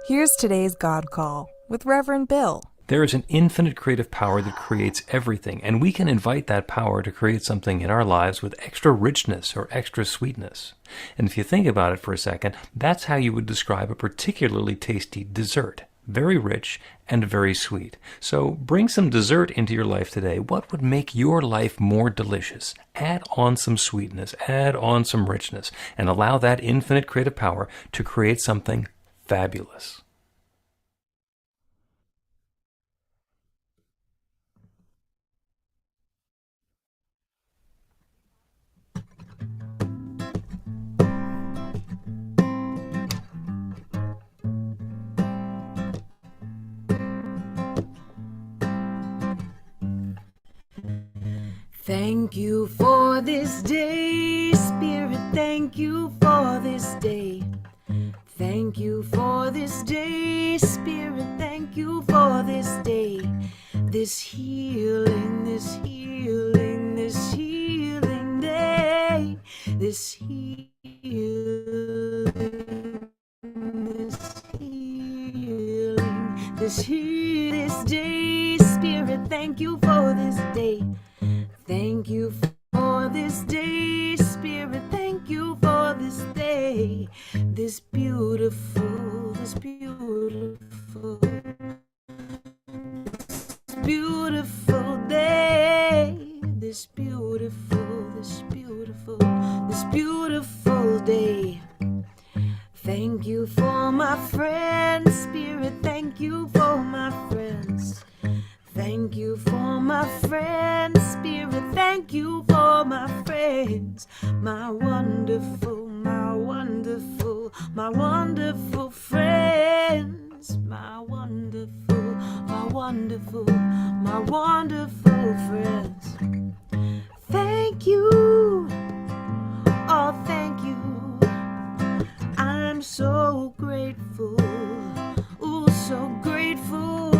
Here's today's God Call with Reverend Bill. There is an infinite creative power that creates everything, and we can invite that power to create something in our lives with extra richness or extra sweetness. And if you think about it for a second, that's how you would describe a particularly tasty dessert. Very rich and very sweet. So bring some dessert into your life today. What would make your life more delicious? Add on some sweetness, add on some richness, and allow that infinite creative power to create something fabulous. Thank you for this day, Spirit, thank you for this day. Thank you for this day, Spirit, thank you for this day. This healing, this healing, this healing day. This healing, this healing, this day, Spirit, thank you for this day. Thank you for this day, Spirit, thank you for this day. This beautiful, this beautiful, this beautiful day. This beautiful, this beautiful, this beautiful day. Thank you for my friends, Spirit, thank you for my friends. Thank you for my friends, Spirit, thank you for my friends. My wonderful, my wonderful, my wonderful friends. My wonderful, my wonderful, my wonderful friends. Thank you, oh thank you. I'm so grateful, oh so grateful.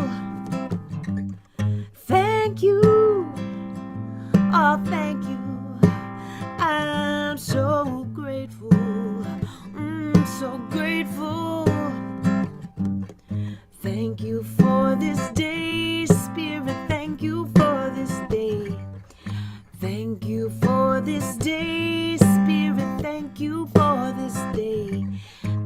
Thank you, oh thank you, I'm so grateful, so grateful. Thank you for this day, Spirit, thank you for this day. Thank you for this day, Spirit, thank you for this day.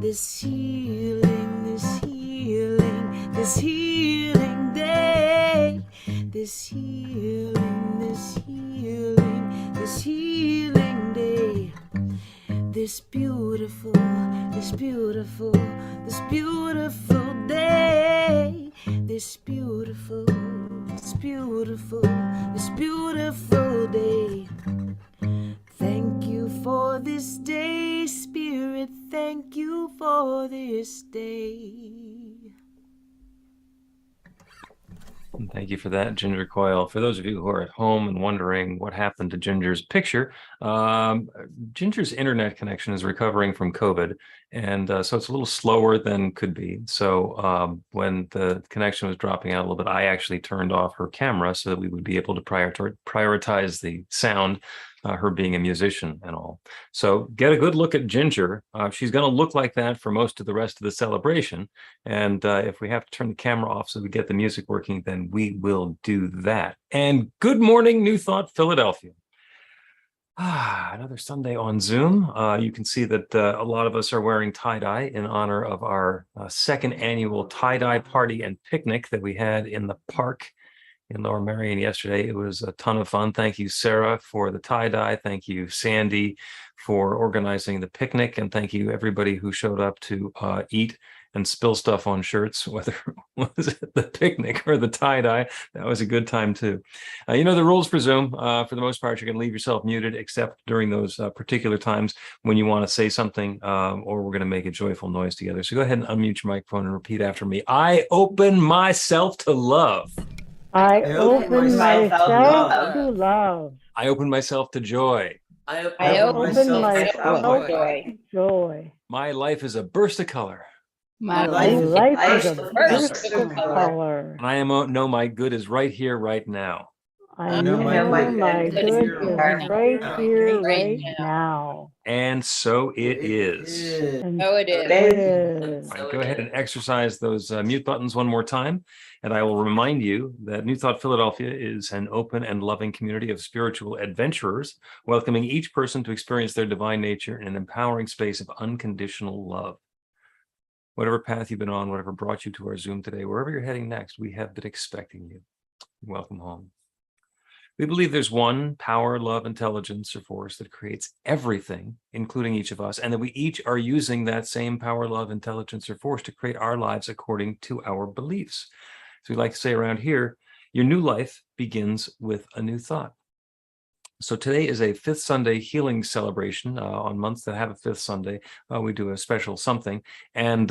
This healing, this healing, this healing day. This healing, this healing, this healing day. This beautiful, this beautiful, this beautiful day. This beautiful, this beautiful, this beautiful day. Thank you for this day, Spirit, thank you for this day. Thank you for that, Ginger Coyle. For those of you who are at home and wondering what happened to Ginger's picture, Ginger's internet connection is recovering from COVID, and so it's a little slower than could be. So when the connection was dropping out a little bit, I actually turned off her camera so that we would be able to prioritize the sound, her being a musician and all. So get a good look at Ginger. She's going to look like that for most of the rest of the celebration. And if we have to turn the camera off so we get the music working, then we will do that. And good morning, New Thought, Philadelphia. Another Sunday on Zoom. You can see that a lot of us are wearing tie-dye in honor of our second annual tie-dye party and picnic that we had in the park in Lower Merion yesterday. It was a ton of fun. Thank you, Sarah, for the tie-dye. Thank you, Sandy, for organizing the picnic. And thank you, everybody who showed up to eat and spill stuff on shirts, whether it was at the picnic or the tie-dye. That was a good time, too. You know the rules for Zoom. For the most part, you can leave yourself muted, except during those particular times when you want to say something or we're going to make a joyful noise together. So go ahead and unmute your microphone and repeat after me. I open myself to love. I open myself to love. I open myself to joy. I open myself to joy. My life is a burst of color. My life is a burst of color. And I know my good is right here, right now. I know my good is right here, right now. And so it is. And Oh, it so is. it is. All right, go ahead and exercise those mute buttons one more time. And I will remind you that New Thought Philadelphia is an open and loving community of spiritual adventurers, welcoming each person to experience their divine nature in an empowering space of unconditional love. Whatever path you've been on, whatever brought you to our Zoom today, wherever you're heading next, we have been expecting you. Welcome home. We believe there's one power, love, intelligence, or force that creates everything, including each of us, and that we each are using that same power, love, intelligence, or force to create our lives according to our beliefs. So we like to say around here, your new life begins with a new thought. So today is a Fifth Sunday healing celebration. On months that have a Fifth Sunday, we do a special something. And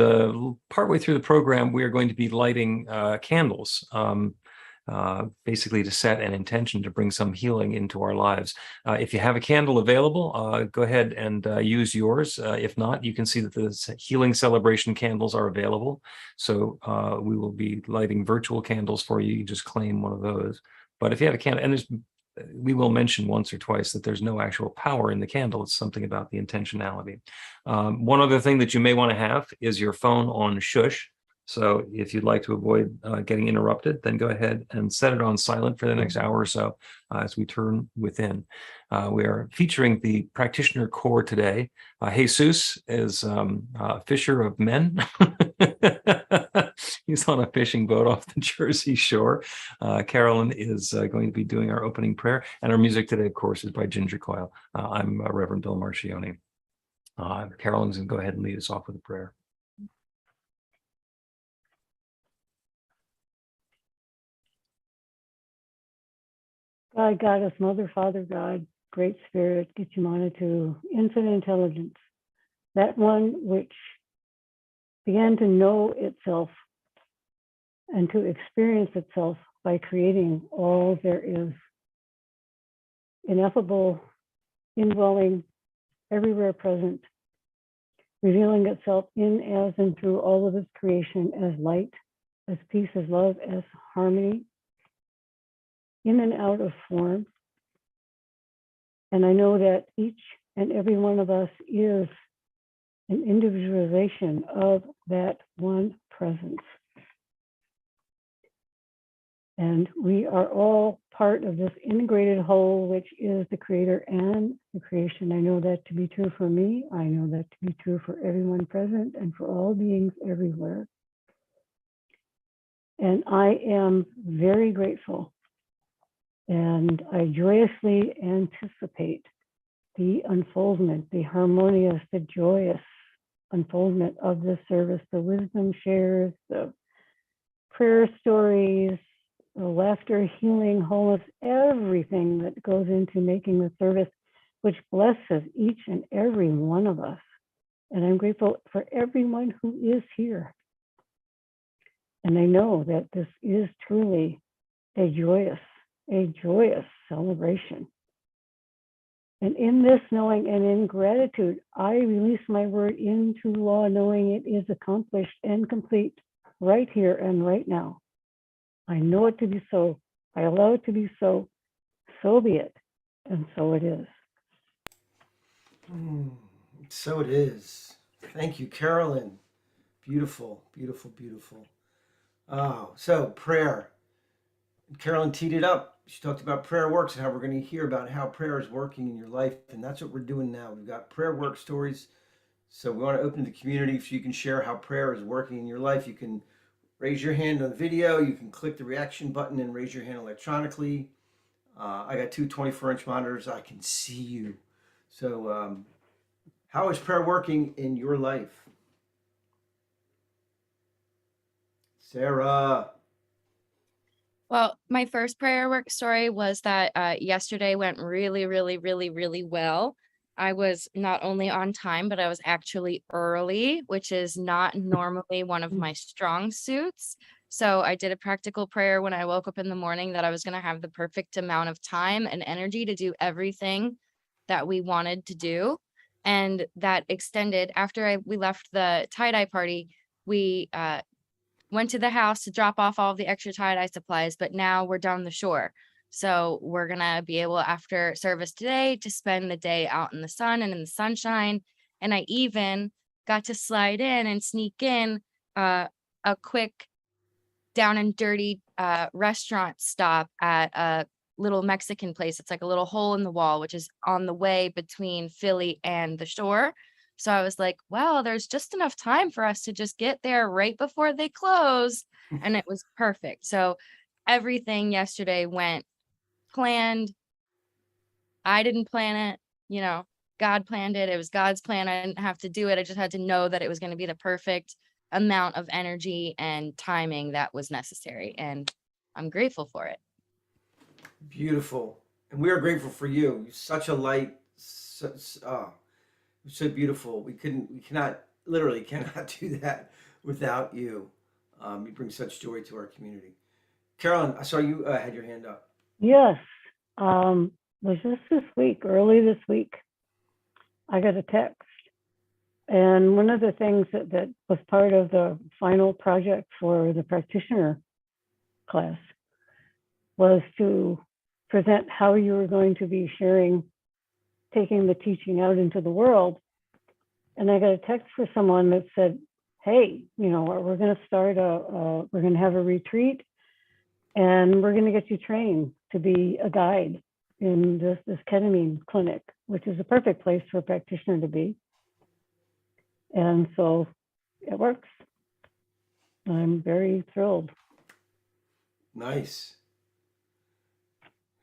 partway through the program, we are going to be lighting candles. Basically to set an intention to bring some healing into our lives. If you have a candle available, go ahead and use yours. If not, you can see that the healing celebration candles are available. So we will be lighting virtual candles for you. You just claim one of those. But if you have a candle, and we will mention once or twice that there's no actual power in the candle. It's something about the intentionality. One other thing that you may want to have is your phone on shush. So if you'd like to avoid getting interrupted, then go ahead and set it on silent for the next hour or so as we turn within. We are featuring the practitioner core today. Jesus is a fisher of men. He's on a fishing boat off the Jersey Shore. Carolyn is going to be doing our opening prayer. And our music today, of course, is by Ginger Coyle. I'm Reverend Bill Marcioni. Carolyn's going to go ahead and lead us off with a prayer. God, Goddess, Mother, Father, God, Great Spirit, Gitchumanitu, infinite intelligence, that one which began to know itself and to experience itself by creating all there is. Ineffable, indwelling, everywhere present, revealing itself in, as, and through all of its creation as light, as peace, as love, as harmony, in and out of form. And I know that each and every one of us is an individualization of that one presence. And we are all part of this integrated whole, which is the creator and the creation. I know that to be true for me. I know that to be true for everyone present and for all beings everywhere. And I am very grateful. And I joyously anticipate the unfoldment, the harmonious, the joyous unfoldment of this service, the wisdom shares, the prayer stories, the laughter, healing, wholeness, everything that goes into making the service, which blesses each and every one of us. And I'm grateful for everyone who is here. And I know that this is truly a joyous celebration. And in this knowing and in gratitude, I release my word into law, knowing it is accomplished and complete right here and right now. I know it to be so. I allow it to be so. So be it. And so it is. So it is. Thank you, Carolyn. Beautiful, beautiful, beautiful. Oh, so prayer. Carolyn teed it up. She talked about prayer works and how we're going to hear about how prayer is working in your life. And that's what we're doing now. We've got prayer work stories. So we want to open the community so you can share how prayer is working in your life. You can raise your hand on the video. You can click the reaction button and raise your hand electronically. I got two 24-inch monitors. I can see you. So how is prayer working in your life? Sarah. Well, my first prayer work story was that yesterday went really, really, really, really well. I was not only on time, but I was actually early, which is not normally one of my strong suits. So I did a practical prayer when I woke up in the morning that I was going to have the perfect amount of time and energy to do everything that we wanted to do. And that extended after we left the tie-dye party. We went to the house to drop off all of the extra tie-dye supplies, but now we're down the shore. So we're gonna be able after service today to spend the day out in the sun and in the sunshine. And I even got to slide in and sneak in a quick down and dirty restaurant stop at a little Mexican place. It's like a little hole in the wall, which is on the way between Philly and the shore. So I was like, well, there's just enough time for us to just get there right before they close. And it was perfect. So everything yesterday went planned. I didn't plan it, you know, God planned it. It was God's plan. I didn't have to do it. I just had to know that it was going to be the perfect amount of energy and timing that was necessary. And I'm grateful for it. Beautiful. And we are grateful for you. You're such a light. You're so beautiful. We literally cannot do that without you. You bring such joy to our community. Carolyn, I saw you had your hand up. Yes. Was this week, early this week, I got a text. And one of the things that was part of the final project for the practitioner class was to present how you were going to be taking the teaching out into the world. And I got a text for someone that said, hey, you know, we're going to start we're going to have a retreat, and we're going to get you trained to be a guide in this ketamine clinic, which is a perfect place for a practitioner to be. And so it works. I'm very thrilled. Nice.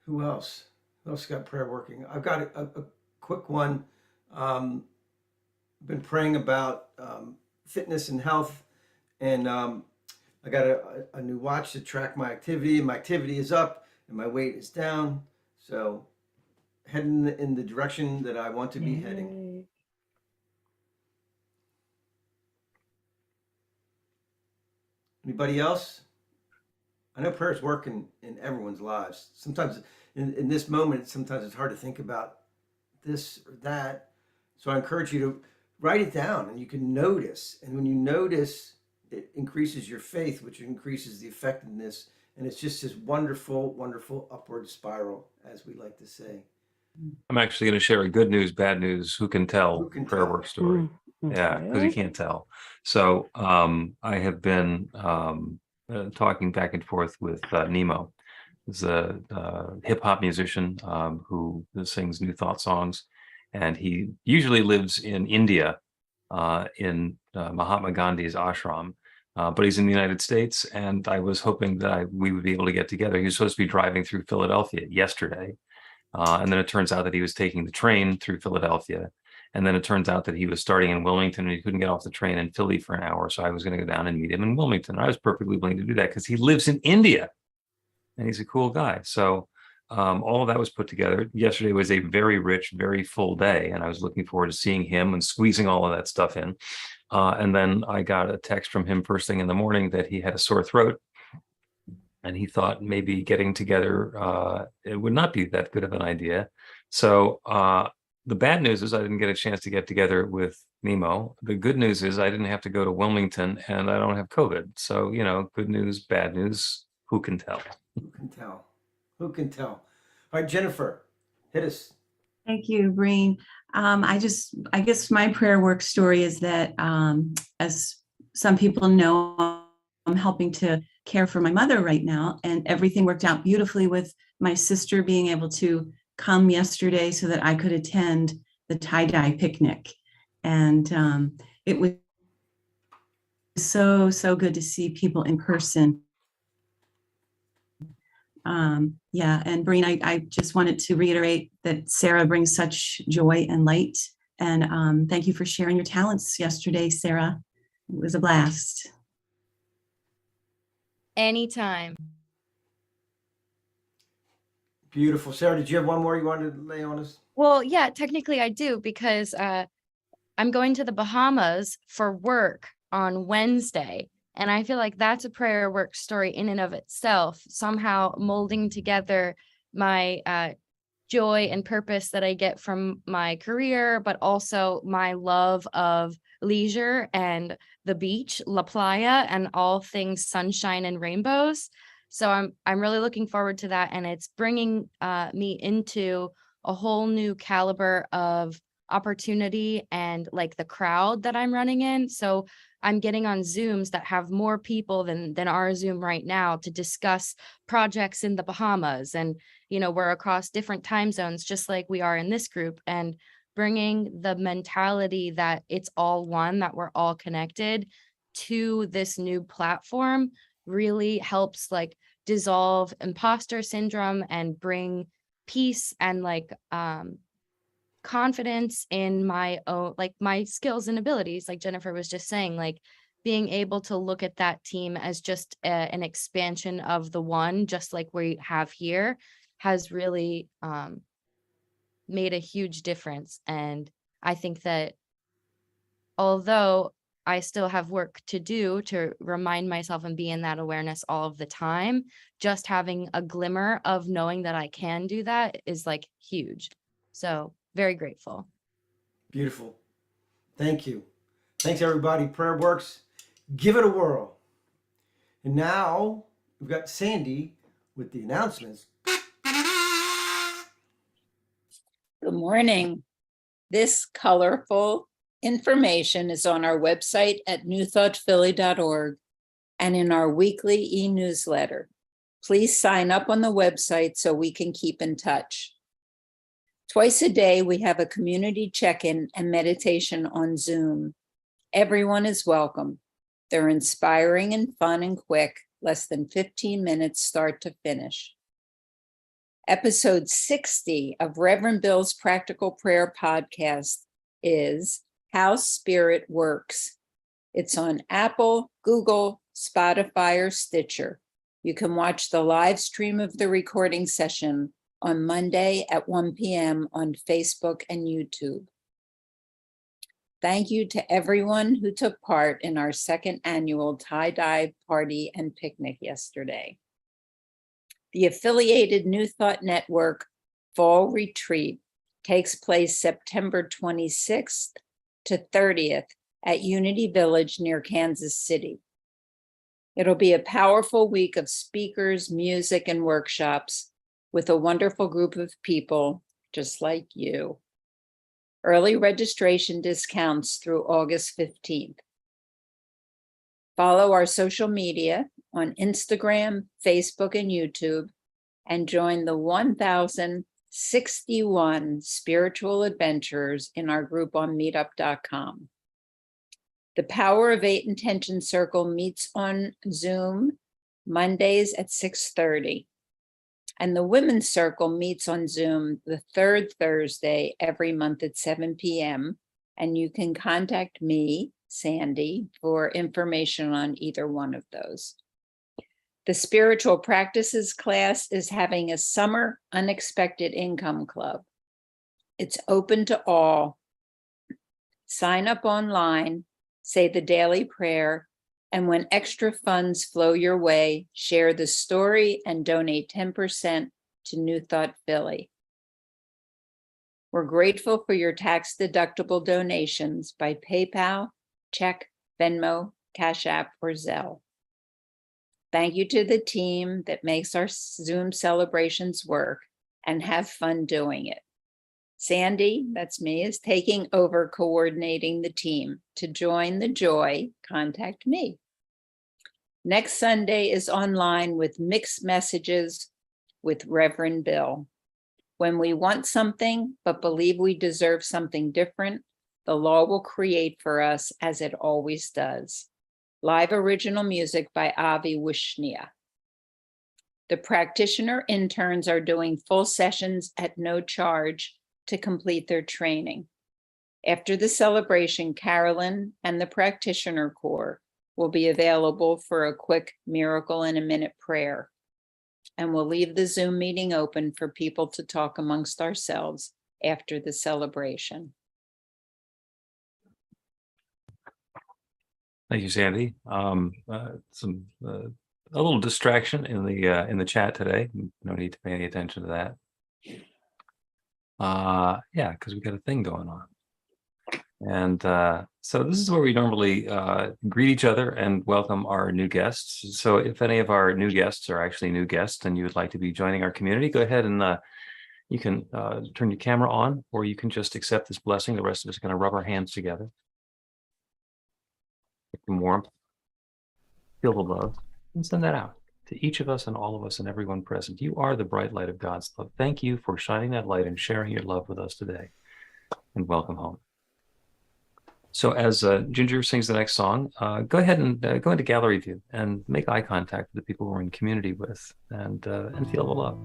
Who else? Who else got prayer working? I've got a quick one. Been praying about fitness and health, and I got a new watch to track my activity. My activity is up and my weight is down. So heading in the direction that I want to be heading. Anybody else? I know prayers work in everyone's lives. Sometimes in this moment, sometimes it's hard to think about this or that. So I encourage you to write it down, and you can notice. And when you notice, it increases your faith, which increases the effectiveness. And it's just this wonderful, wonderful upward spiral, as we like to say. I'm actually going to share a good news, bad news, who can tell prayer tell? work story. Yeah, because you can't tell. So I have been talking back and forth with Nemo. He's a hip hop musician who sings New Thought songs. And he usually lives in India, in Mahatma Gandhi's ashram. But he's in the United States. And I was hoping that we would be able to get together. He was supposed to be driving through Philadelphia yesterday. And then it turns out that he was taking the train through Philadelphia. And then it turns out that he was starting in Wilmington and he couldn't get off the train in Philly for an hour. So I was going to go down and meet him in Wilmington. I was perfectly willing to do that because he lives in India and he's a cool guy. So all of that was put together. Yesterday was a very rich, very full day. And I was looking forward to seeing him and squeezing all of that stuff in. And then I got a text from him first thing in the morning that he had a sore throat. And he thought maybe getting together, it would not be that good of an idea. So the bad news is I didn't get a chance to get together with Nemo. The good news is I didn't have to go to Wilmington and I don't have COVID. So, you know, good news, bad news, who can tell? Who can tell? Who can tell? All right, Jennifer, hit us. Thank you, Breen. I guess my prayer work story is that, as some people know, I'm helping to care for my mother right now, and everything worked out beautifully with my sister being able to come yesterday so that I could attend the tie-dye picnic. And it was so good to see people in person. And Breen, I just wanted to reiterate that Sarah brings such joy and light. And thank you for sharing your talents yesterday, Sarah. It was a blast. Anytime. Beautiful. Sarah, did you have one more you wanted to lay on us? Well, yeah, technically I do, because I'm going to the Bahamas for work on Wednesday. And I feel like that's a prayer work story in and of itself, somehow molding together my joy and purpose that I get from my career, but also my love of leisure and the beach, La Playa, and all things sunshine and rainbows. So I'm really looking forward to that, and it's bringing me into a whole new caliber of opportunity and like the crowd that I'm running in. So I'm getting on Zooms that have more people than our Zoom right now to discuss projects in the Bahamas. And, you know, we're across different time zones, just like we are in this group, and bringing the mentality that it's all one, that we're all connected to this new platform really helps like dissolve imposter syndrome and bring peace and like confidence in my own, like my skills and abilities, like Jennifer was just saying, like being able to look at that team as just an expansion of the one, just like we have here, has really made a huge difference. And I think that although I still have work to do to remind myself and be in that awareness all of the time, just having a glimmer of knowing that I can do that is like huge. So very grateful. Beautiful. Thank you. Thanks, everybody. Prayer works. Give it a whirl. And now we've got Sandy with the announcements. Good morning. This colorful information is on our website at newthoughtphilly.org and in our weekly e-newsletter. Please sign up on the website so we can keep in touch. Twice a day, we have a community check-in and meditation on Zoom. Everyone is welcome. They're inspiring and fun and quick, less than 15 minutes start to finish. Episode 60 of Reverend Bill's Practical Prayer Podcast is How Spirit Works. It's on Apple, Google, Spotify, or Stitcher. You can watch the live stream of the recording session on Monday at 1 p.m. on Facebook and YouTube. Thank you to everyone who took part in our second annual tie-dye party and picnic yesterday. The affiliated New Thought Network Fall Retreat takes place September 26th to 30th at Unity Village near Kansas City. It'll be a powerful week of speakers, music, and workshops with a wonderful group of people just like you. Early registration discounts through August 15th. Follow our social media on Instagram, Facebook, and YouTube, and join the 1,061 spiritual adventurers in our group on meetup.com. The Power of Eight Intention Circle meets on Zoom Mondays at 6:30. And the Women's Circle meets on Zoom the third Thursday every month at 7 p.m. And you can contact me, Sandy, for information on either one of those. The Spiritual Practices class is having a summer unexpected income club. It's open to all. Sign up online, say the daily prayer, and when extra funds flow your way, share the story and donate 10% to New Thought Philly. We're grateful for your tax-deductible donations by PayPal, check, Venmo, Cash App, or Zelle. Thank you to the team that makes our Zoom celebrations work, and have fun doing it. Sandy, that's me, is taking over coordinating the team. To join the joy, contact me. Next Sunday is online with Mixed Messages with Reverend Bill. When we want something but believe we deserve something different, the law will create for us as it always does. Live original music by Avi Wishnia. The practitioner interns are doing full sessions at no charge to complete their training. After the celebration, Carolyn and the practitioner corps will be available for a quick miracle in a minute prayer. And we'll leave the Zoom meeting open for people to talk amongst ourselves after the celebration. Thank you, Sandy. A little distraction in the chat today. No need to pay any attention to that. Yeah, because we got a thing going on. And So this is where we normally greet each other and welcome our new guests. So if any of our new guests are actually new guests and you would like to be joining our community, go ahead and you can turn your camera on, or you can just accept this blessing. The rest of us are going to rub our hands together. Get some warmth, feel the love, and send that out to each of us and all of us and everyone present. You are the bright light of God's love. Thank you for shining that light and sharing your love with us today. And welcome home. So as Ginger sings the next song, go ahead and go into gallery view and make eye contact with the people we're in community with, and feel the love.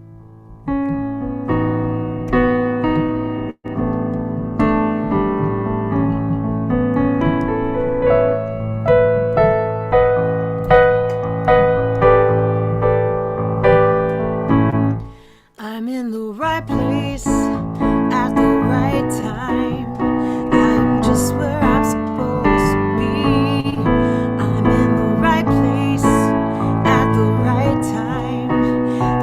I'm in the right place at the right time. I'm just where I'm supposed to be. I'm in the right place at the right time.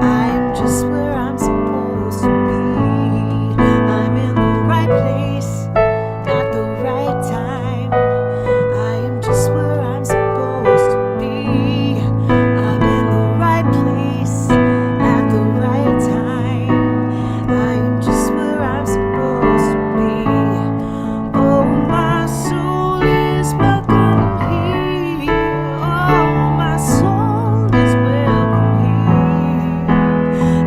I'm just where I'm supposed to be. I'm in the right place at the right time. I am just where I'm supposed to be. I'm in the right place at the right time. I am just where I'm supposed to be. Oh, my soul is welcome here. Oh, my soul is welcome here.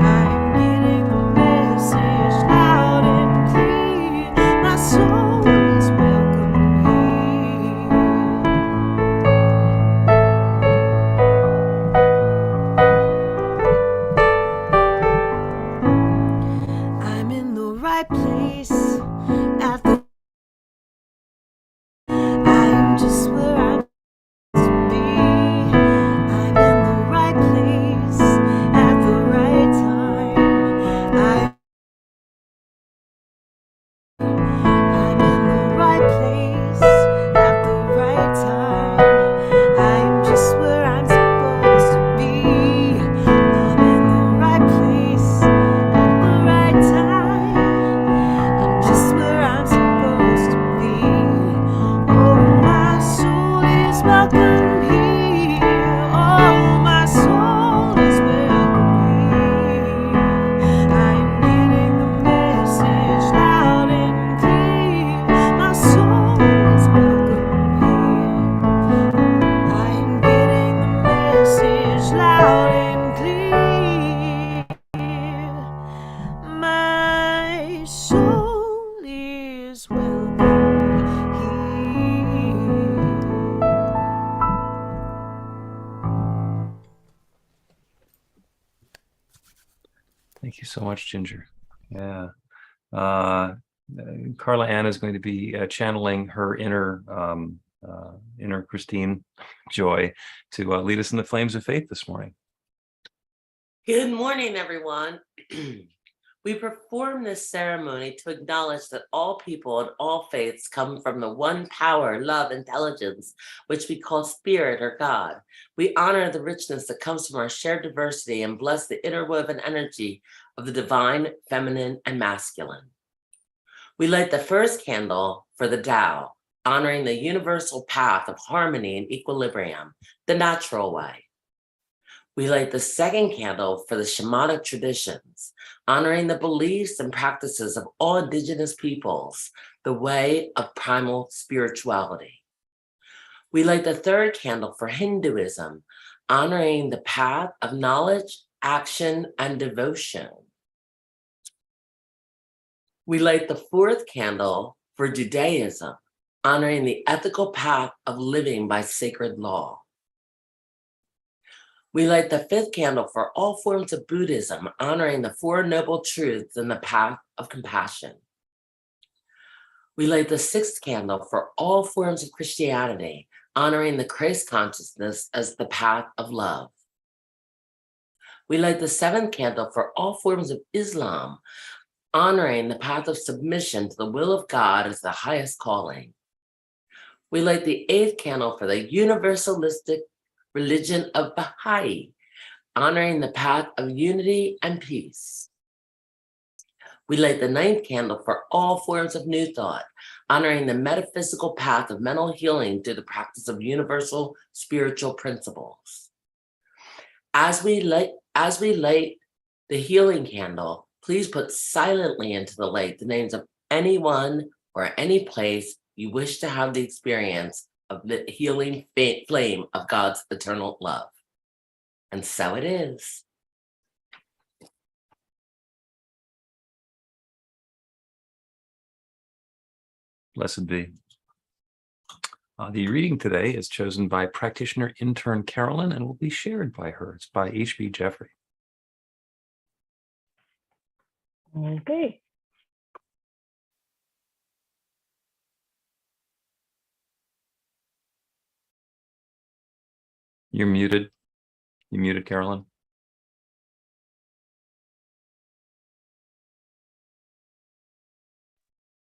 I'm getting the message loud and clear. My soul is welcome here. I'm in the right place at the I'm just where I'm supposed to be. I'm in the right place at the right time. I'm in the right place at the right time. I'm just where I'm supposed to be. I'm in the right place at the right time. I'm just where I'm supposed to be. Oh, my soul is welcome here. Oh, my soul is welcome here. I'm getting the message loud and clear. My soul is welcome here. I'm getting the message loud and clear. My soul is welcome here. Thank you so much, Ginger. Yeah. Carla Ann is going to be channeling her inner Christine Joy to lead us in the flames of faith this morning. Good morning, everyone. We perform this ceremony to acknowledge that all people and all faiths come from the one power, love, intelligence, which we call spirit or God. We honor the richness that comes from our shared diversity and bless the interwoven energy of the divine, feminine, and masculine. We light the first candle for the Tao, honoring the universal path of harmony and equilibrium, the natural way. We light the second candle for the shamanic traditions, honoring the beliefs and practices of all indigenous peoples, the way of primal spirituality. We light the third candle for Hinduism, honoring the path of knowledge, action, and devotion. We light the fourth candle for Judaism, honoring the ethical path of living by sacred law. We light the fifth candle for all forms of Buddhism, honoring the Four Noble Truths and the path of compassion. We light the sixth candle for all forms of Christianity, honoring the Christ consciousness as the path of love. We light the seventh candle for all forms of Islam, honoring the path of submission to the will of God as the highest calling. We light the eighth candle for the universalistic religion of Baha'i, honoring the path of unity and peace. We light the ninth candle for all forms of New Thought, honoring the metaphysical path of mental healing through the practice of universal spiritual principles. As we light the healing candle, please put silently into the light the names of anyone or any place you wish to have the experience of the healing flame of God's eternal love. And so it is. Blessed be. The reading today is chosen by practitioner intern Carolyn and will be shared by her. It's by H.B. Jeffrey. Okay. You're muted. You muted, Carolyn.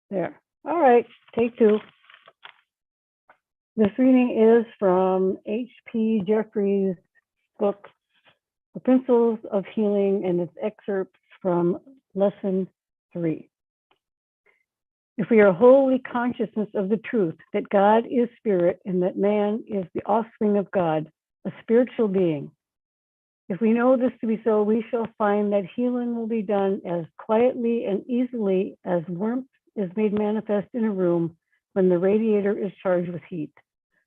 There. All right. Take two. This reading is from H.P. Jeffrey's book, The Principles of Healing, and it's excerpts from Lesson 3. If we are wholly consciousness of the truth that God is spirit and that man is the offspring of God, a spiritual being, if we know this to be so, we shall find that healing will be done as quietly and easily as warmth is made manifest in a room when the radiator is charged with heat.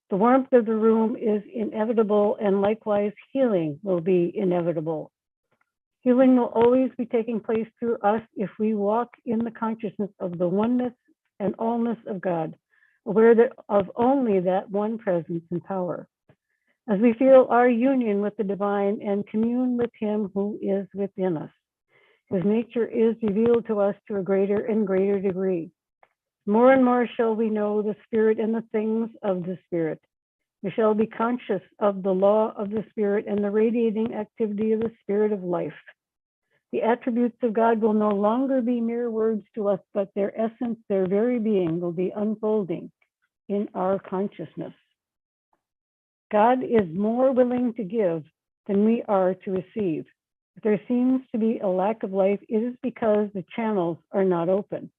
The warmth of the room is inevitable, and likewise healing will be inevitable. Healing will always be taking place through us if we walk in the consciousness of the oneness and allness of God, aware of only that one presence and power. As we feel our union with the divine and commune with him who is within us, his nature is revealed to us to a greater and greater degree. More and more shall we know the Spirit and the things of the Spirit. We shall be conscious of the law of the Spirit and the radiating activity of the Spirit of life. The attributes of God will no longer be mere words to us, but their essence, their very being, will be unfolding in our consciousness. God is more willing to give than we are to receive. If there seems to be a lack of life, it is because the channels are not open.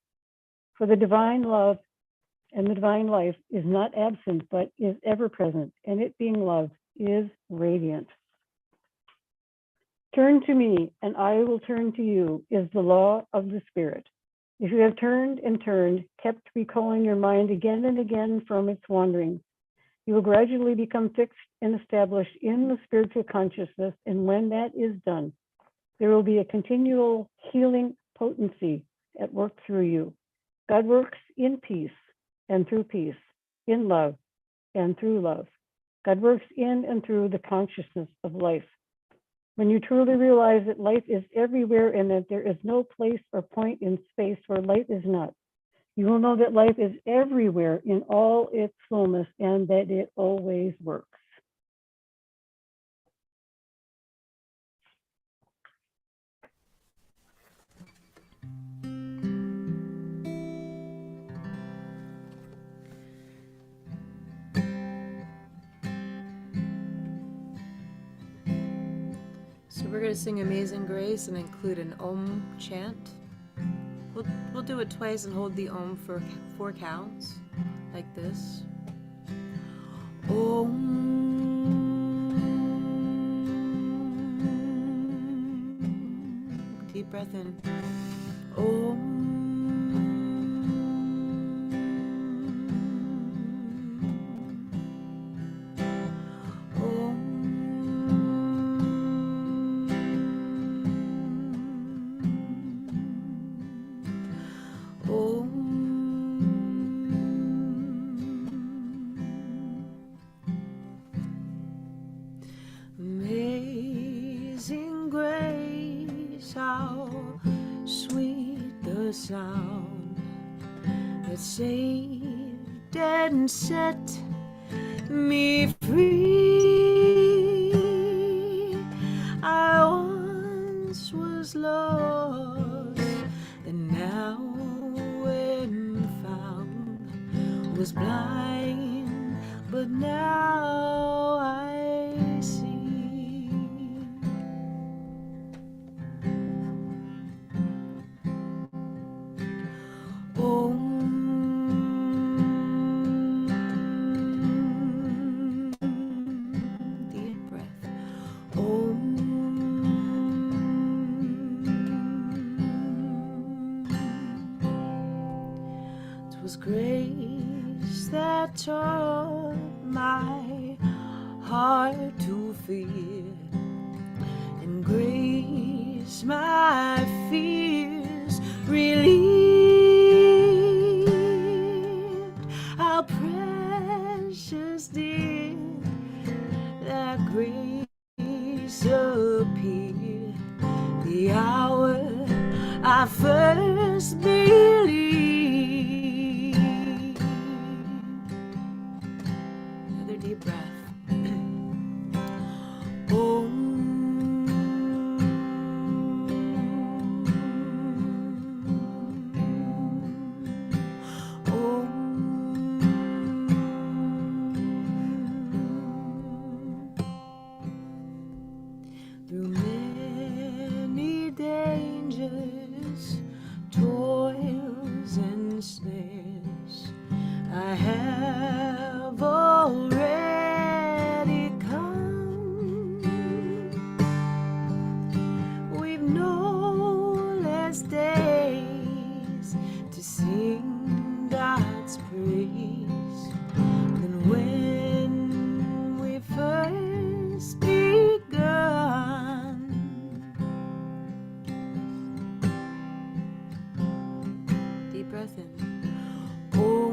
For the divine love and the divine life is not absent, but is ever present, and it being love is radiant. Turn to me, and I will turn to you, is the law of the Spirit. If you have turned and turned, kept recalling your mind again and again from its wanderings, you will gradually become fixed and established in the spiritual consciousness, and when that is done, there will be a continual healing potency at work through you. God works in peace and through peace, in love and through love. God works in and through the consciousness of life. When you truly realize that life is everywhere and that there is no place or point in space where life is not, you will know that life is everywhere in all its fullness and that it always works. So we're going to sing Amazing Grace and include an Om chant. We'll do it twice and hold the Om for 4 counts, like this. Om. Deep breath in. Om. Amazing grace, how sweet the sound that saved and set me free. I once was lost, and now when found, was blind, but now I see. Om. heart to fear, and grace my fears relieved. How precious did that grace appear the hour I first believed. Another deep breath. Oh, through many dangers, toils and snares, I have already come. We've no less days to sing God's praise than when we first begun. Deep breath in. Oh,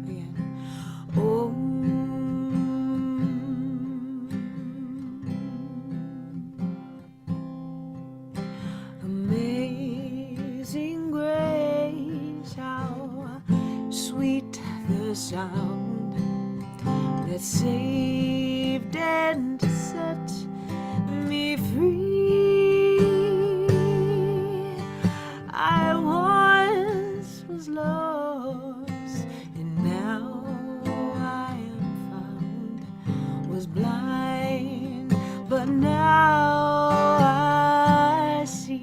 again. Oh, amazing grace, how sweet the sound that saved and set me free. I once was lost, and now I am found. Was blind, but now I see.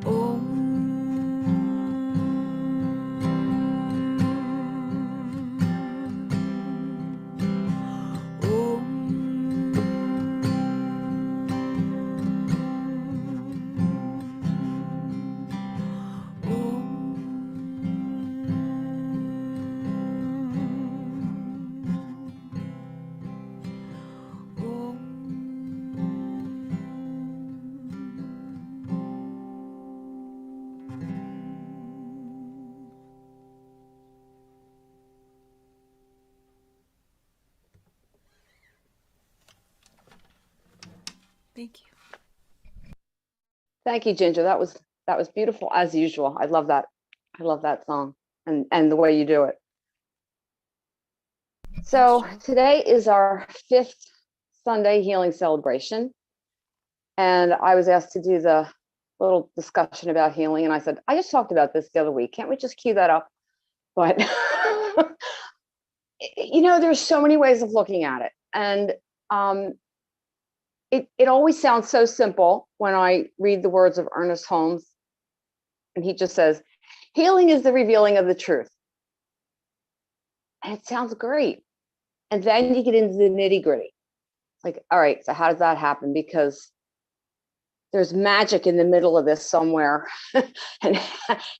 Oh, oh, thank you. Thank you, Ginger. That was beautiful as usual. I love that. I love that song and the way you do it. So today is our 5th Sunday healing celebration. And I was asked to do the little discussion about healing. And I said, I just talked about this the other week. Can't we just cue that up? But, you know, there's so many ways of looking at it. And it always sounds so simple when I read the words of Ernest Holmes. And he just says, healing is the revealing of the truth. And it sounds great. And then you get into the nitty gritty. Like, all right, so how does that happen? Because there's magic in the middle of this somewhere. And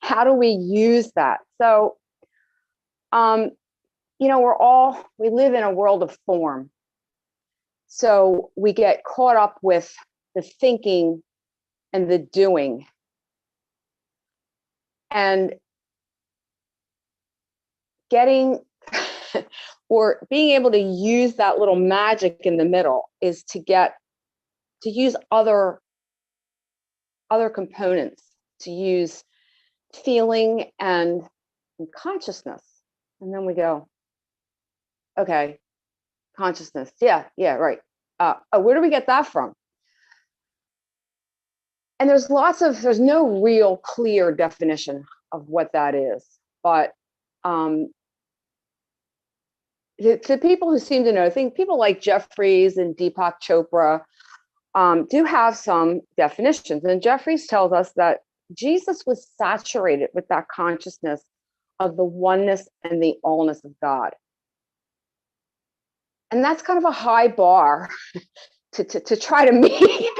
how do we use that? So, you know, we live in a world of form. So we get caught up with the thinking and the doing. And getting or being able to use that little magic in the middle is to use other components, to use feeling and consciousness. And then we go, okay, consciousness. Yeah, right. Where do we get that from? And there's no real clear definition of what that is. But the people who seem to know, I think people like Jeffries and Deepak Chopra do have some definitions. And Jeffries tells us that Jesus was saturated with that consciousness of the oneness and the allness of God. And that's kind of a high bar to try to meet.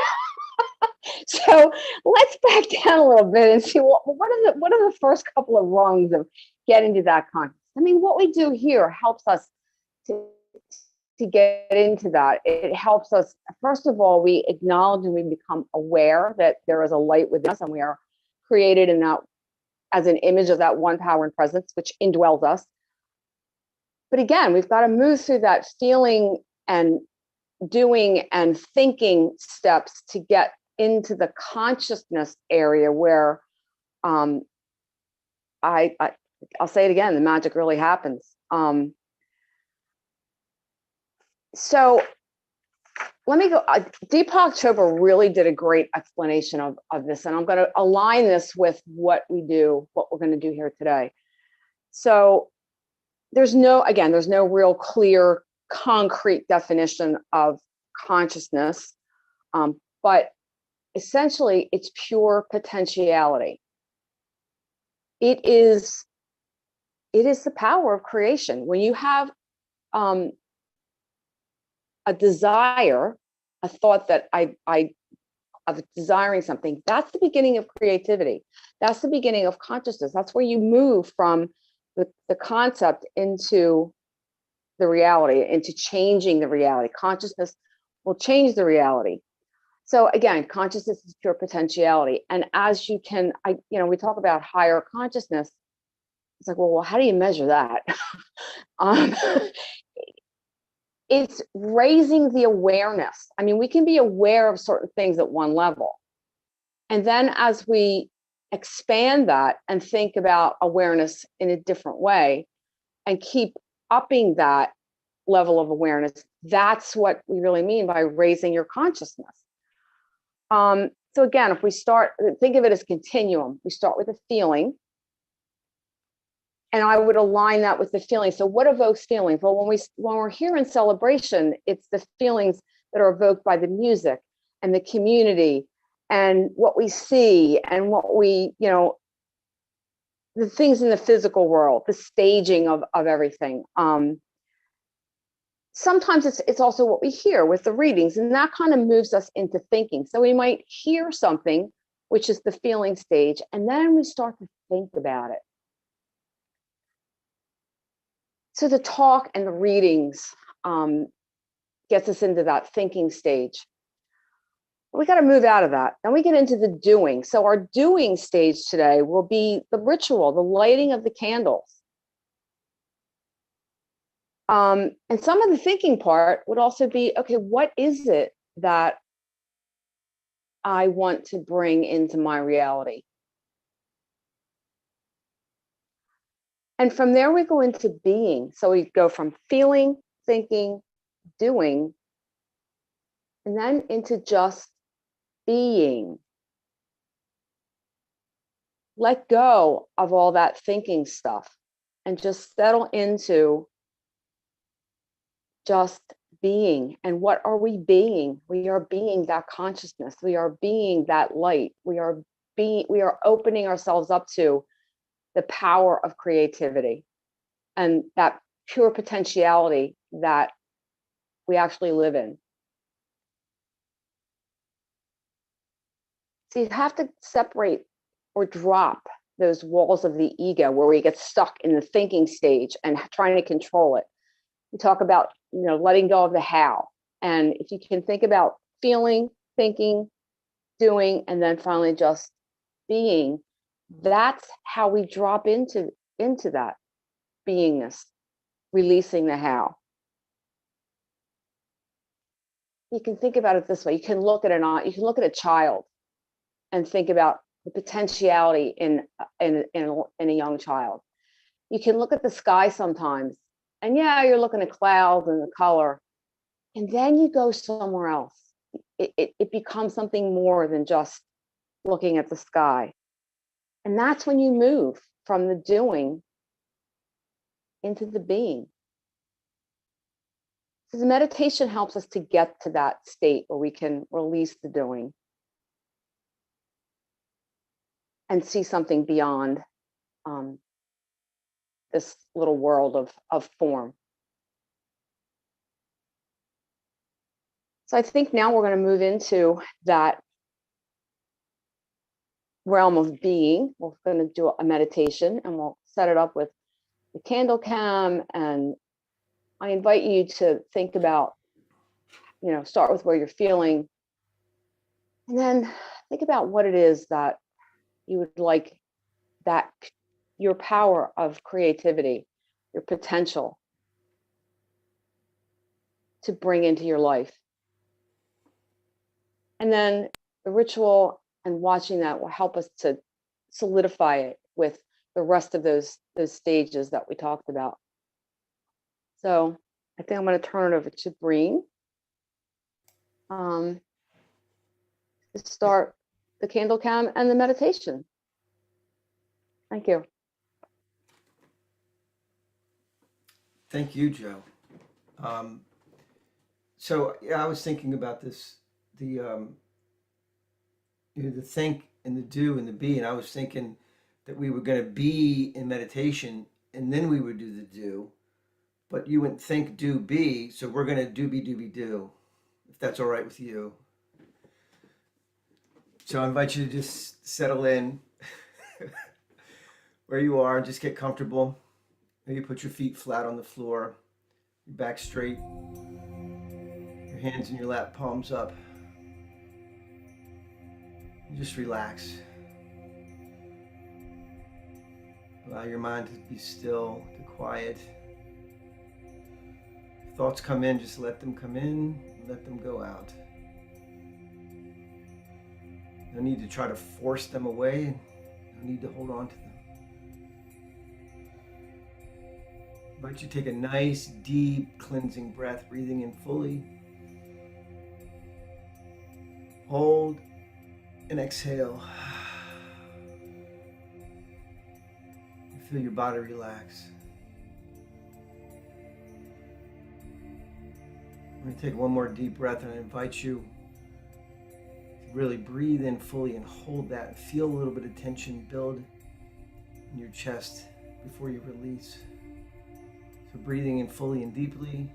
So let's back down a little bit and see what are the first couple of rungs of getting to that consciousness. I mean, what we do here helps us to get into that. It helps us, first of all, we acknowledge and we become aware that there is a light within us, and we are created in that as an image of that one power and presence which indwells us. But again, we've got to move through that feeling and doing and thinking steps to get into the consciousness area where I'll say it again, the magic really happens. So let me go. Deepak Chopra really did a great explanation of this, and I'm going to align this with what we're going to do here today. So there's no real clear, concrete definition of consciousness, but essentially it's pure potentiality. It is the power of creation. When you have a desire, a thought that of desiring something, that's the beginning of creativity. That's the beginning of consciousness. That's where you move from the concept into the reality, into changing the reality. Consciousness will change the reality. So again, consciousness is pure potentiality. And as you can, we talk about higher consciousness. It's like, well, how do you measure that? It's raising the awareness. I mean, we can be aware of certain things at one level. And then as we expand that and think about awareness in a different way and keep upping that level of awareness, that's what we really mean by raising your consciousness. So again, if we think of it as continuum, we start with a feeling. And I would align that with the feeling. So what evokes feelings? Well, when we're here in celebration, it's the feelings that are evoked by the music and the community and what we see and what we, the things in the physical world, the staging of everything. Sometimes it's also what we hear with the readings, and that kind of moves us into thinking. So we might hear something, which is the feeling stage, and then we start to think about it. So the talk and the readings gets us into that thinking stage. We got to move out of that. Then we get into the doing. So our doing stage today will be the ritual, the lighting of the candles. And some of the thinking part would also be, okay, what is it that I want to bring into my reality? And from there, we go into being. So we go from feeling, thinking, doing, and then into just being. Let go of all that thinking stuff and just settle into just being. And what are we being? We are being that consciousness. We are being that light. We are opening ourselves up to the power of creativity and that pure potentiality that we actually live in. So you have to separate or drop those walls of the ego where we get stuck in the thinking stage and trying to control it. We talk about, letting go of the how. And if you can think about feeling, thinking, doing, and then finally just being, that's how we drop into that beingness, releasing the how. You can think about it this way. You can look at a child and think about the potentiality in a young child. You can look at the sky sometimes, and you're looking at clouds and the color, and then you go somewhere else. It becomes something more than just looking at the sky. And that's when you move from the doing into the being. So the meditation helps us to get to that state where we can release the doing and see something beyond this little world of form. So I think now we're going to move into that realm of being. We're going to do a meditation, and we'll set it up with the candle cam. And I invite you to think about, start with where you're feeling, and then think about what it is that you would like, that your power of creativity, your potential to bring into your life. And then the ritual and watching that will help us to solidify it with the rest of those stages that we talked about. So I think I'm going to turn it over to Breen to start the candle cam and the meditation. Thank you. Thank you, Joe. So yeah, I was thinking about this, the think and the do and the be, and I was thinking that we were going to be in meditation and then we would do the do, but you went think, do, be, so we're going to do, be, do, if that's all right with you. So I invite you to just settle in where you are, just get comfortable. Maybe put your feet flat on the floor, your back straight, your hands in your lap, palms up. And just relax. Allow your mind to be still, to quiet. If thoughts come in, just let them come in, let them go out. No need to try to force them away, no need to hold on to them. I invite you to take a nice, deep, cleansing breath, breathing in fully. Hold and exhale. You feel your body relax. I'm going to take one more deep breath, and I invite you to really breathe in fully and hold that and feel a little bit of tension build in your chest before you release. So breathing in fully and deeply.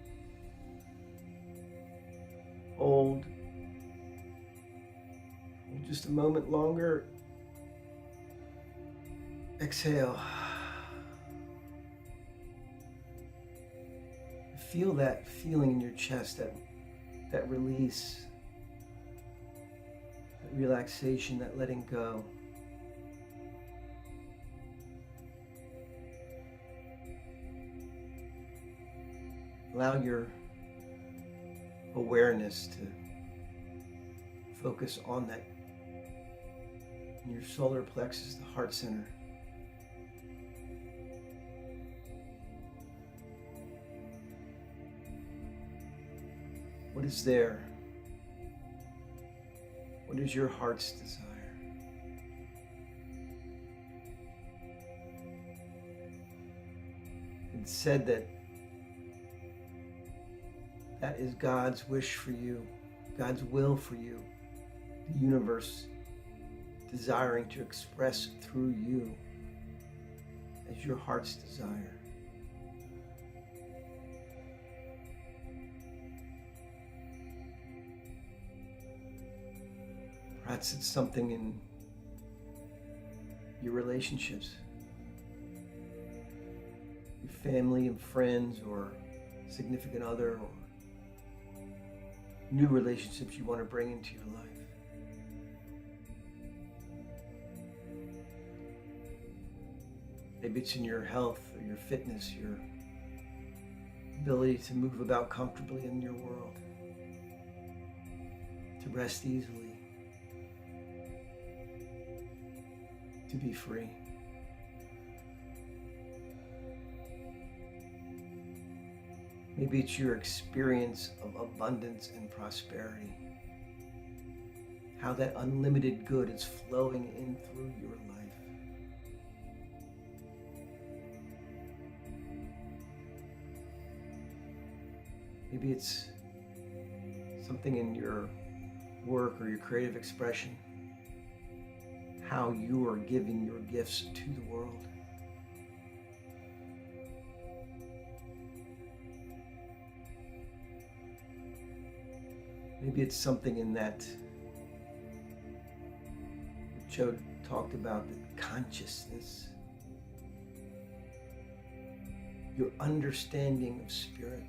Hold. Hold just a moment longer. Exhale. Feel that feeling in your chest, that release, that relaxation, that letting go. Allow your awareness to focus on that, in your solar plexus, the heart center. What is there? What is your heart's desire? It's said that that is God's wish for you, God's will for you, the universe desiring to express through you as your heart's desire. Perhaps it's something in your relationships, your family and friends, or significant other, or new relationships you want to bring into your life. Maybe it's in your health or your fitness, your ability to move about comfortably in your world, to rest easily, to be free. Maybe it's your experience of abundance and prosperity. How that unlimited good is flowing in through your life. Maybe it's something in your work or your creative expression. How you are giving your gifts to the world. Maybe it's something in that Joe talked about the consciousness, your understanding of spirit,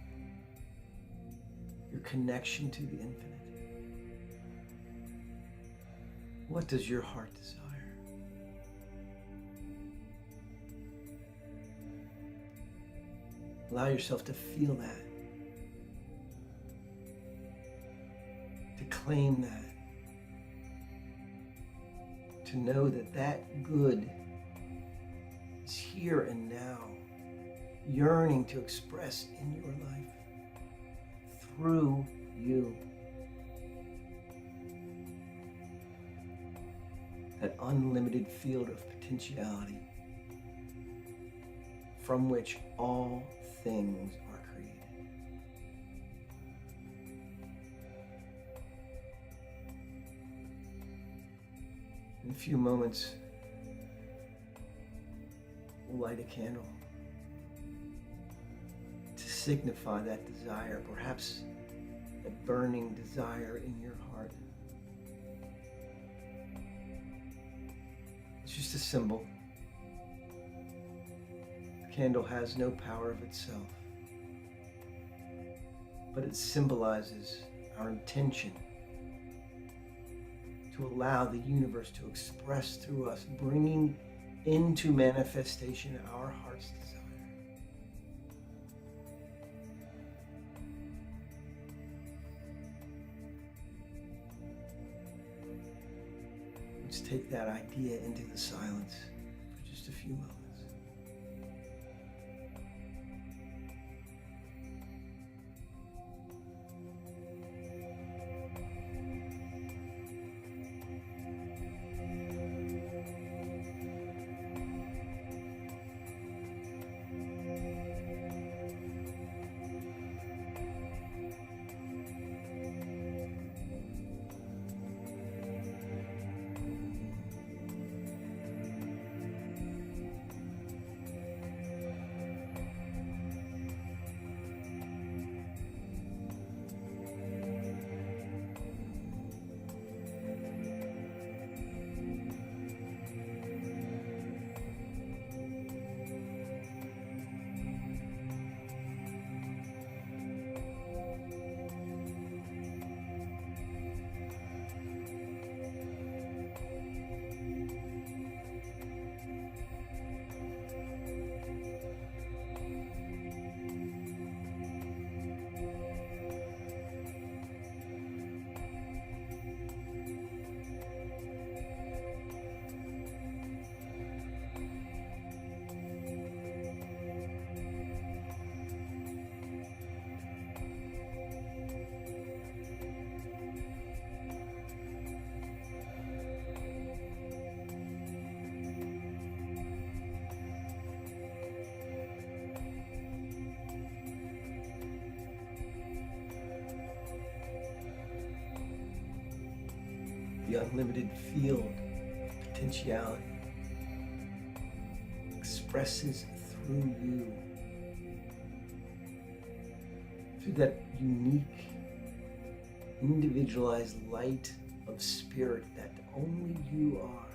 your connection to the infinite. What does your heart desire? Allow yourself to feel that, to claim that, to know that that good is here and now, yearning to express in your life through you. That unlimited field of potentiality from which all things are created. In a few moments, we'll light a candle to signify that desire, perhaps that burning desire in your heart. It's just a symbol. The candle has no power of itself, but it symbolizes our intention to allow the universe to express through us, bringing into manifestation our heart's desire. Let's take that idea into the silence for just a few moments. The unlimited field of potentiality expresses through you, through that unique, individualized light of spirit that only you are.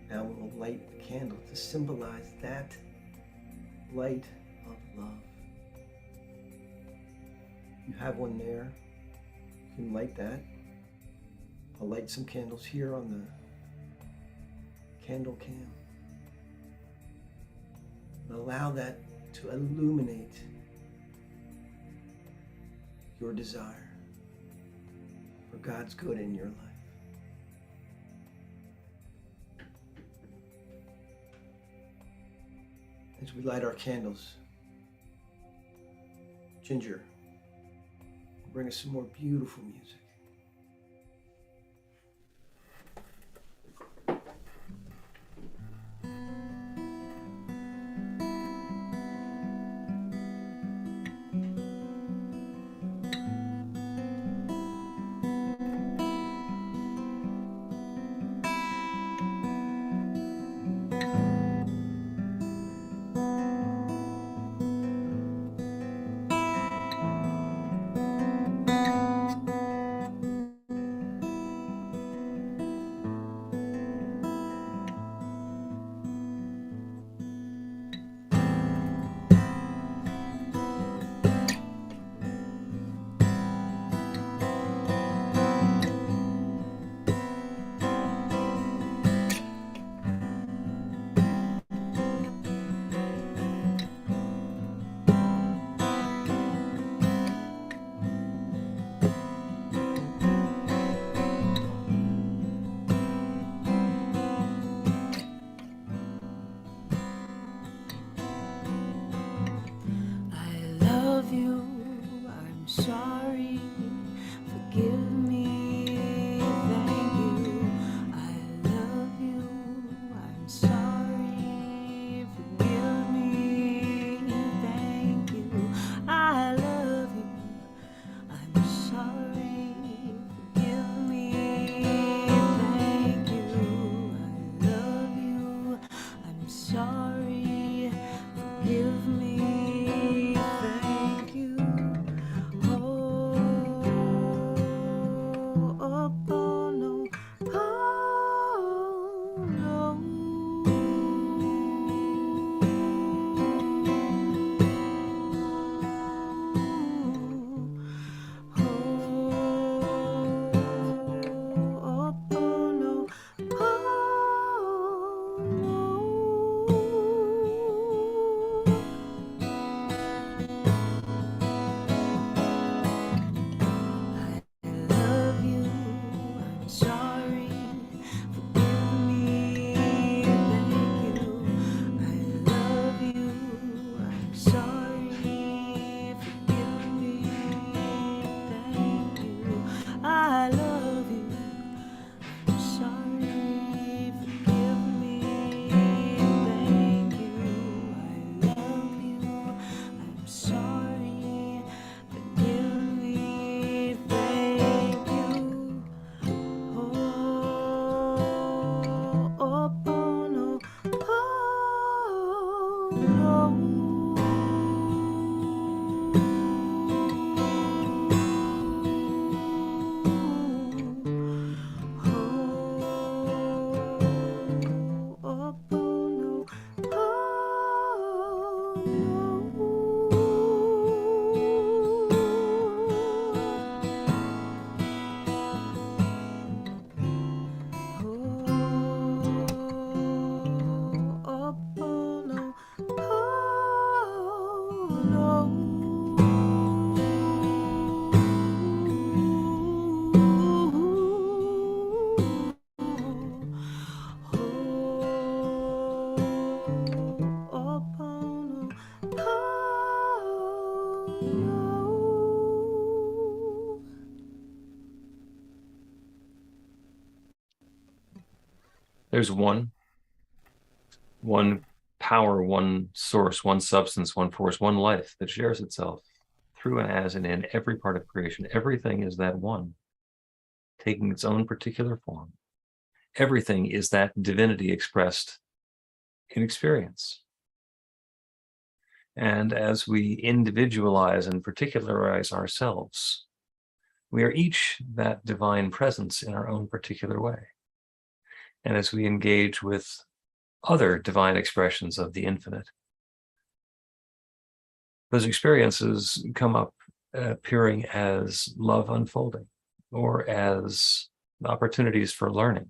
Now we'll light the candle to symbolize that light of love. You have one there. You can light that. I'll light some candles here on the candle cam. And allow that to illuminate your desire for God's good in your life. As we light our candles, Ginger will bring us some more beautiful music. There's one power, one source, one substance, one force, one life that shares itself through and as and in every part of creation. Everything is that one, taking its own particular form. Everything is that divinity expressed in experience. And as we individualize and particularize ourselves, we are each that divine presence in our own particular way. And as we engage with other divine expressions of the infinite, those experiences come up appearing as love unfolding, or as opportunities for learning,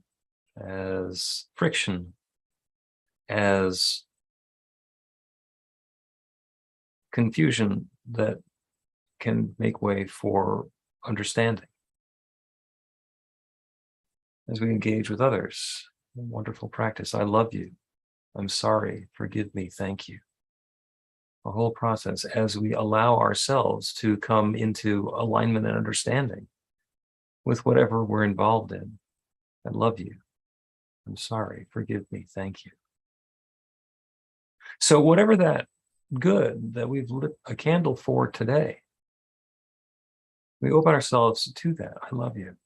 as friction, as confusion that can make way for understanding. As we engage with others, wonderful practice. I love you. I'm sorry. Forgive me. Thank you. The whole process as we allow ourselves to come into alignment and understanding with whatever we're involved in. I love you. I'm sorry. Forgive me. Thank you. So whatever that good that we've lit a candle for today, we open ourselves to that. I love you.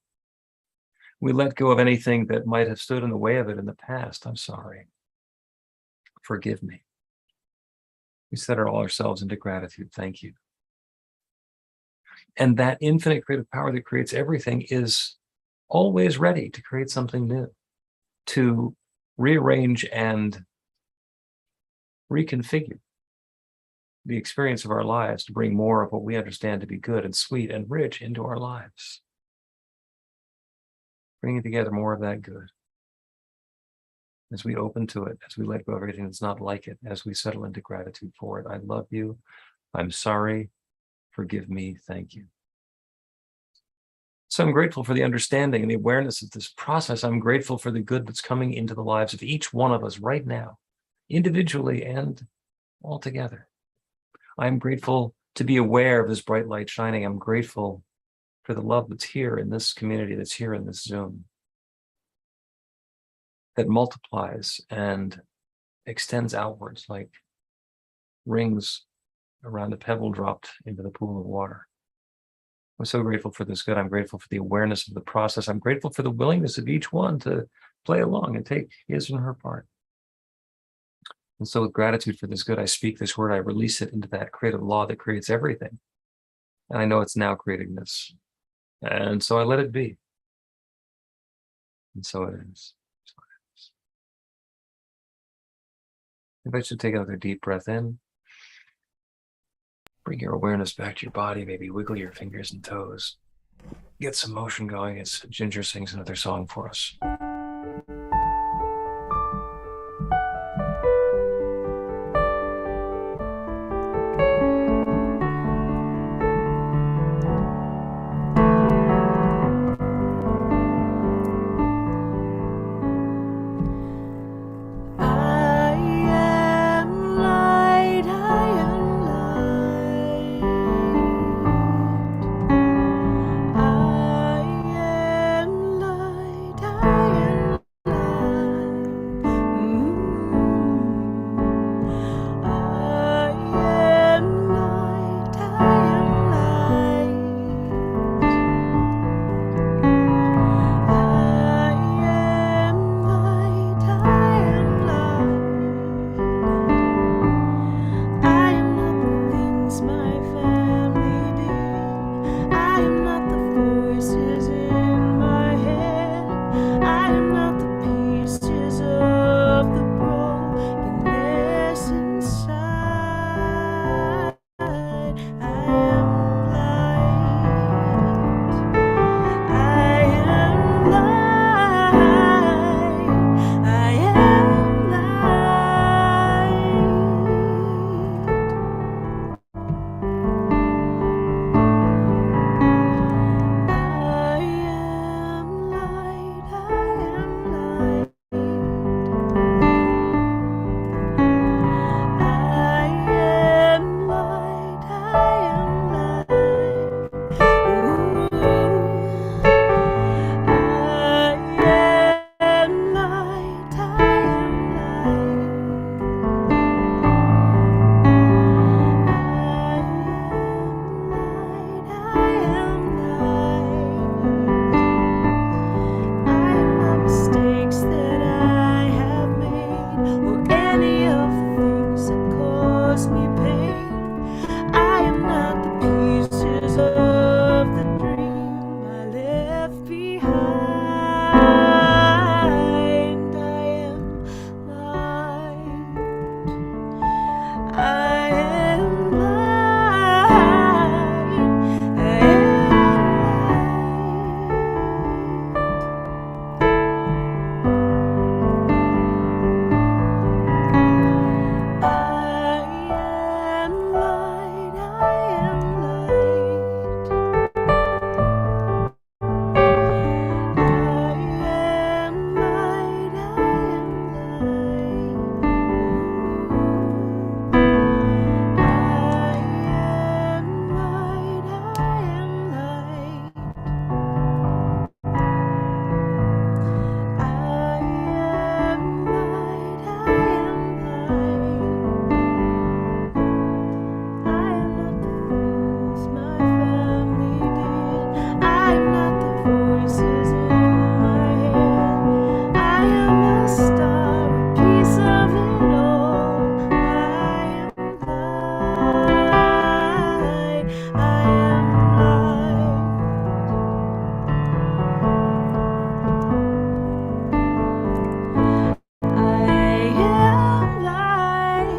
We let go of anything that might have stood in the way of it in the past. I'm sorry. Forgive me. We set ourselves into gratitude. Thank you. And that infinite creative power that creates everything is always ready to create something new, to rearrange and reconfigure the experience of our lives, to bring more of what we understand to be good and sweet and rich into our lives. Bringing together more of that good. As we open to it, as we let go of everything that's not like it, as we settle into gratitude for it. I love you. I'm sorry. Forgive me. Thank you. So I'm grateful for the understanding and the awareness of this process. I'm grateful for the good that's coming into the lives of each one of us right now, individually and all together. I'm grateful to be aware of this bright light shining. I'm grateful for the love that's here in this community, that's here in this Zoom, that multiplies and extends outwards like rings around a pebble dropped into the pool of water. I'm so grateful for this good. I'm grateful for the awareness of the process. I'm grateful for the willingness of each one to play along and take his and her part. And so with gratitude for this good, I speak this word, I release it into that creative law that creates everything. And I know it's now creating this. And so I let it be. And so it is. So it is. I invite you to take another deep breath in. Bring your awareness back to your body, maybe wiggle your fingers and toes. Get some motion going as Ginger sings another song for us. I me pain. I am not the pieces of the dream I left behind. I am light. I am light. I am light. I am light. I am light. I am light. I am light. I am light. I am light. I am light. I am not the things my family did. I am not the voices in my head. I am a star, a piece of it all. I am light. I am light. I am light.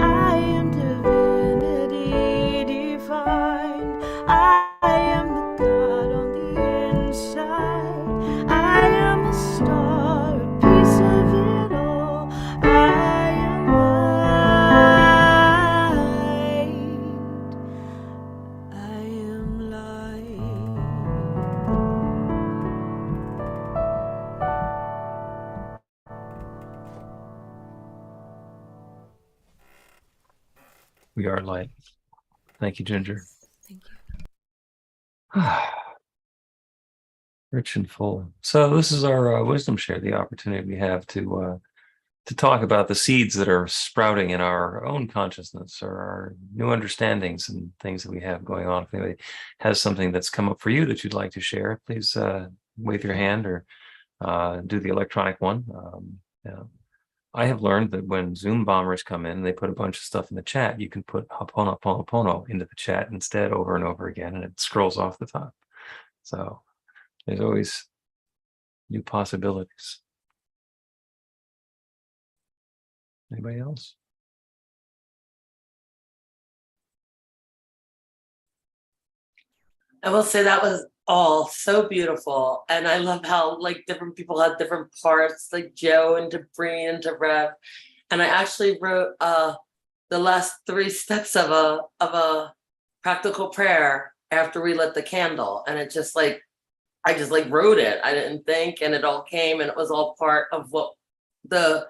I am divinity defined. I am the God on the inside. I am a star, a piece of it all. I am light. I am light. We are light. Thank you, Ginger. Thank you. Rich and full. So this is our wisdom share, the opportunity we have to talk about the seeds that are sprouting in our own consciousness or our new understandings and things that we have going on. If anybody has something that's come up for you that you'd like to share, please wave your hand or do the electronic one. Yeah. I have learned that when Zoom bombers come in, they put a bunch of stuff in the chat. You can put Ho'oponopono into the chat instead over and over again, and it scrolls off the top. So there's always new possibilities. Anybody else? I will say that was all so beautiful. And I love how like different people had different parts, like Joe and Debris and Rev. And I actually wrote the last 3 steps of a practical prayer after we lit the candle. And it just like, I just like wrote it. I didn't think, and it all came, and it was all part of what the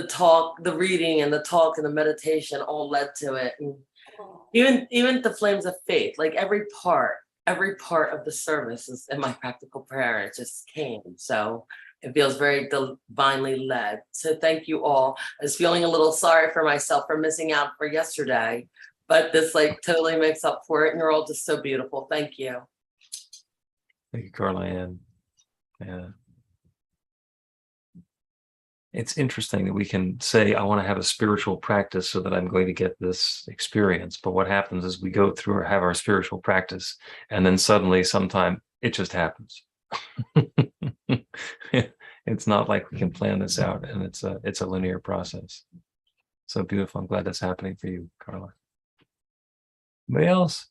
talk, the reading and the talk and the meditation all led to it. And even the flames of faith, like every part of the service is in my practical prayer. It just came. So it feels very divinely led. So thank you all. I was feeling a little sorry for myself for missing out for yesterday, but this like totally makes up for it. And you're all just so beautiful. Thank you. Thank you, Carla-Ann. Yeah. It's interesting that we can say, I want to have a spiritual practice so that I'm going to get this experience. But what happens is we go through or have our spiritual practice, and then suddenly sometime it just happens. It's not like we can plan this out, and it's a linear process. So beautiful. I'm glad that's happening for you, Carla. Anybody else?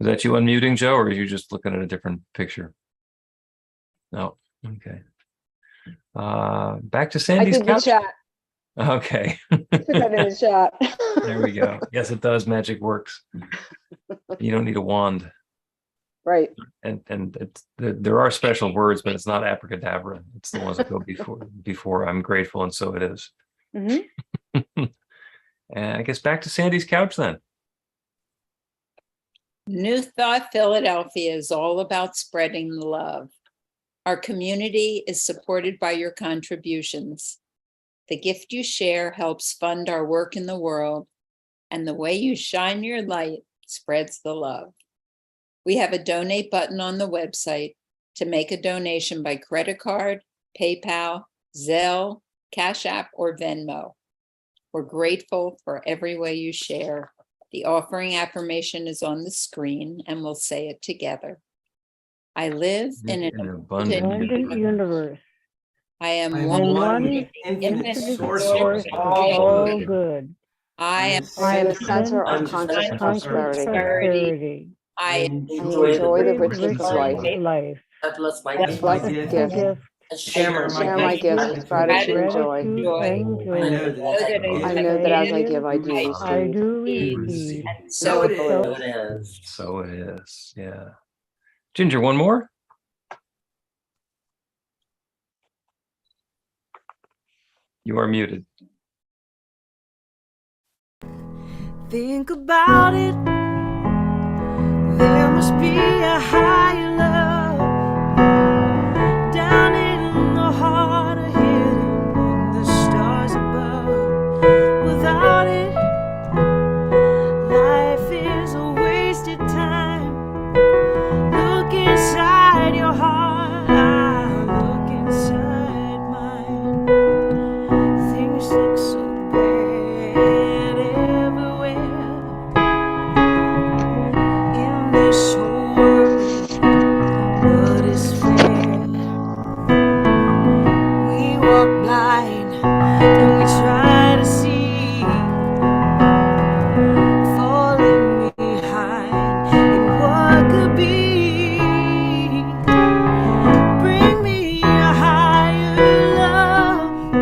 Is that you unmuting, Joe, or are you just looking at a different picture? No. Okay. Back to Sandy's I did the couch. chat. Okay. Put that in the chat. There we go. Yes, it does. Magic works. You don't need a wand. Right. And there are special words, but it's not abracadabra. It's the ones that go before I'm grateful, and so it is. Mm-hmm. And I guess back to Sandy's couch then. New Thought Philadelphia is all about spreading the love. Our community is supported by your contributions. The gift you share helps fund our work in the world, and the way you shine your light spreads the love. We have a donate button on the website to make a donation by credit card, PayPal, Zelle, Cash App, or Venmo. We're grateful for every way you share. The offering affirmation is on the screen, and we'll say it together. I live in an abundant Abundant universe. I am I am one one with infinite infinite source source of of all all good. good. I am I am the centered center of on conscious prosperity. prosperity. I enjoy the Enjoy the riches riches of of life. life. life. God bless my Bless gift my Bless gift gift Gift, and share share my my gifts with gratitude and joy. gratitude, and I joy. know that as I I give, know that as I give, give, I do I I receive. do receive. receive. And so so it it so is. it is. So it is. Yeah. Ginger, one more? You are muted. Think about it. There must be a higher love down in the heart of hidden in the stars above. Without it, life is a wasted time. Look inside your heart, I look inside mine. Things look so bad everywhere in this whole world. What is fair? We walk blind and we try to see, falling behind in what could be. Bring me a higher love.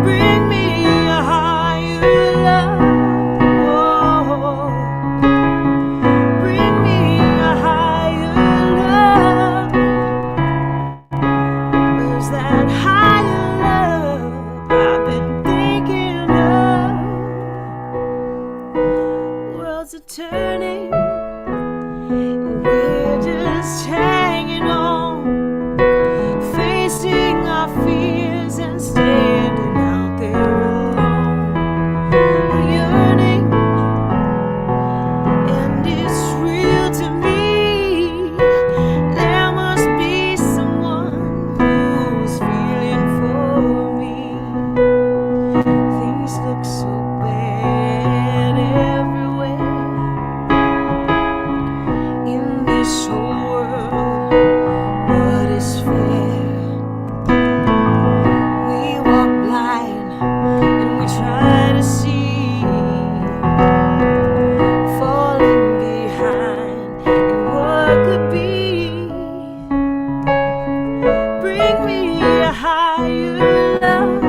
Bring me a higher love. Bring me a higher love. Where's that higher love I've been thinking of? Worlds are turning, and we're just hanging on, facing our fears and standing out there alone. We're yearning, and it's real to me. There must be someone who's feeling for me. Things look so bad everywhere in this whole world. What is fair? We walk blind and we try to see, falling behind in what could be. Bring me a higher love.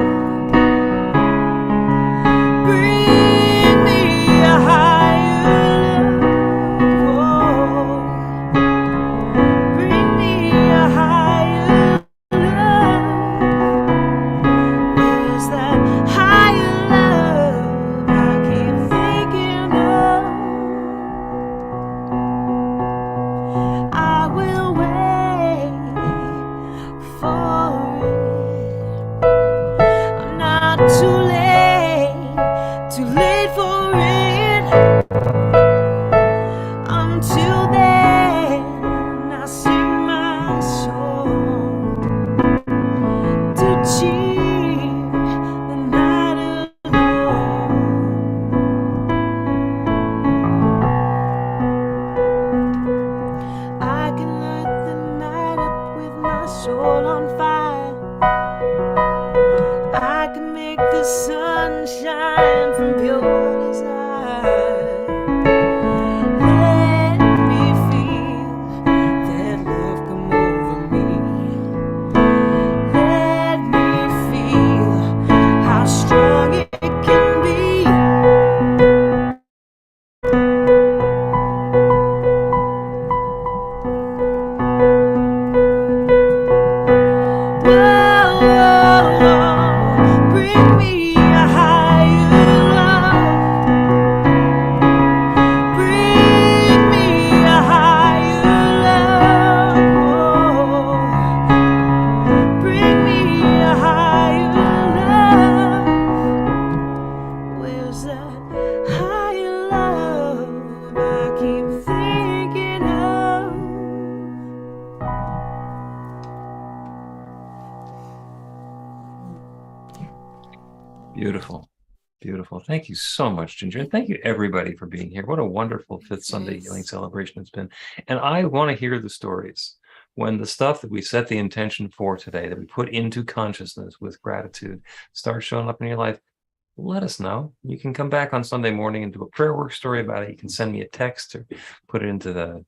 Bring me a higher love. Beautiful. Beautiful. Thank you so much, Ginger. And thank you everybody for being here. What a wonderful fifth Sunday healing celebration it's been. And I want to hear the stories when the stuff that we set the intention for today, that we put into consciousness with gratitude, starts showing up in your life. Let us know. You can come back on Sunday morning and do a prayer work story about it. You can send me a text or put it into the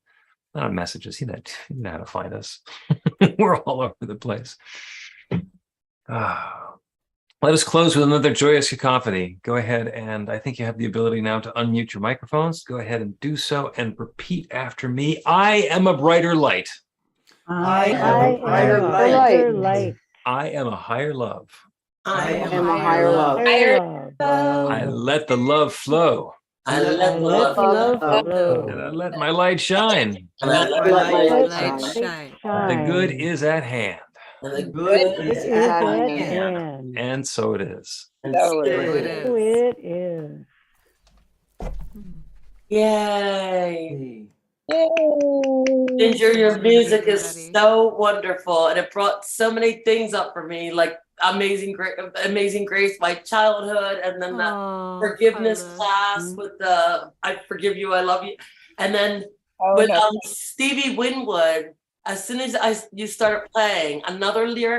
messages. You know how to find us. We're all over the place. Let us close with another joyous cacophony. Go ahead, and I think you have the ability now to unmute your microphones. Go ahead and do so and repeat after me. I am a brighter light. I am a brighter light. I am a higher love. I am a higher love. I let the love flow. I let the love flow. And I let my light shine. And I let my light shine. The good is at hand. And the good is at hand. And so it is. And So so it it is. It is. Yay. Ginger, your music is so wonderful, and it brought so many things up for me, like Amazing Grace, my childhood, and then the forgiveness class with the I forgive you, I love you, and then with Stevie Winwood. As soon as you started playing, another lyric